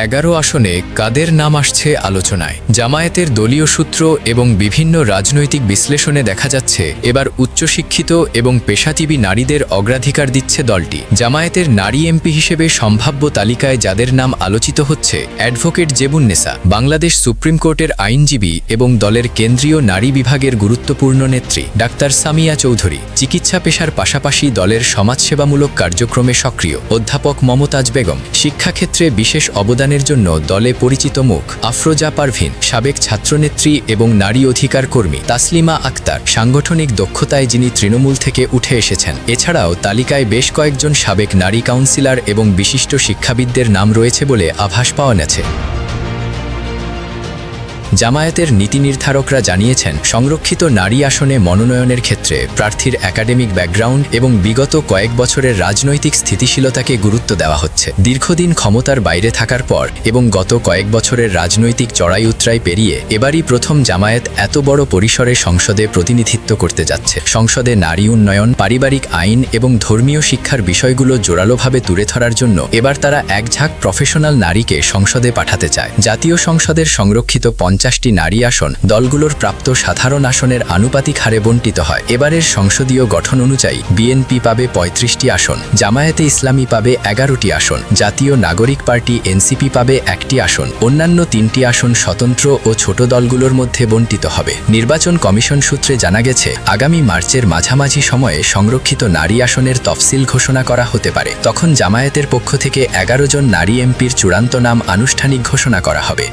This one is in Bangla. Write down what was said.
11 আসনে কাদের নাম আসছে আলোচনায়। জামায়াতের দলীয় সূত্র এবং বিভিন্ন রাজনৈতিক বিশ্লেষণে দেখা যাচ্ছে এবার উচ্চশিক্ষিত এবং পেশাজীবী নারীদের অগ্রাধিকার দিচ্ছে দলটি। জামায়াতের নারী এমপি হিসেবে সম্ভাব্য তালিকায় যাদের নাম আলোচিত হচ্ছে অ্যাডভোকেট জেবুন্নেসা, বাংলাদেশ সুপ্রিম কোর্টের আইনজীবী এবং দলের কেন্দ্রীয় নারী বিভাগের গুরুত্বপূর্ণ নেত্রী ডাক্তার সামিয়া চৌধুরী, চিকিৎসা পেশার পাশাপাশি দলের সমাজসেবামূলক কার্যক্রমে সক্রিয় অধ্যাপক মমতাজ বেগম, শিক্ষাক্ষেত্রে বিশেষ অবদানের জন্য দলে পরিচিত মুখ আফরোজা পারভিন, সাবেক ছাত্রনেত্রী এবং নারী অধিকার কর্মী তাসলিমা আক্তার, সাংগঠনিক দক্ষতায় যিনি তৃণমূল থেকে উঠে এসেছেন। এছাড়াও তালিকায় বেশ কয়েকজন সাবেক নারী কাউন্সিলর এবং বিশিষ্ট শিক্ষাবিদদের নাম রয়েছে বলে আভাস পাওয়া গেছে। জামায়াতের নীতি নির্ধারকরা জানিয়েছেন, সংরক্ষিত নারী আসনে মনোনয়নের ক্ষেত্রে প্রার্থীর একাডেমিক ব্যাকগ্রাউন্ড এবং বিগত কয়েক বছরের রাজনৈতিক স্থিতিশীলতাকে গুরুত্ব দেওয়া হচ্ছে। দীর্ঘদিন ক্ষমতার বাইরে থাকার পর এবং গত কয়েক বছরের রাজনৈতিক চড়াই উতরাই পেরিয়ে এবারই প্রথম জামায়াত এত বড় পরিসরে সংসদে প্রতিনিধিত্ব করতে যাচ্ছে। সংসদে নারী উন্নয়ন, পারিবারিক আইন এবং ধর্মীয় শিক্ষার বিষয়গুলো জোরালোভাবে তুলে ধরার জন্য এবার তারা এক ঝাঁক প্রফেশনাল নারীকে সংসদে পাঠাতে চায়। জাতীয় সংসদের সংরক্ষিত 50টি নারী আসন দলগুলোর প্রাপ্ত সাধারণ আসনের আনুপাতিক হারে বণ্টিত হয়। এবারের সংসদীয় গঠন অনুযায়ী বিএনপি পাবে 35টি আসন, জামায়াতে ইসলামী পাবে 11টি আসন, জাতীয় নাগরিক পার্টি এনসিপি পাবে 1টি আসন, অন্যান্য 3টি আসন স্বতন্ত্র ও ছোট দলগুলোর মধ্যে বণ্টিত হবে। নির্বাচন কমিশন সূত্রে জানা গেছে, আগামী মার্চের মাঝামাঝি সময়ে সংরক্ষিত নারী আসনের তফসিল ঘোষণা করা হতে পারে। তখন জামায়াতের পক্ষ থেকে 11 জন নারী এমপির চূড়ান্ত নাম আনুষ্ঠানিক ঘোষণা করা হবে।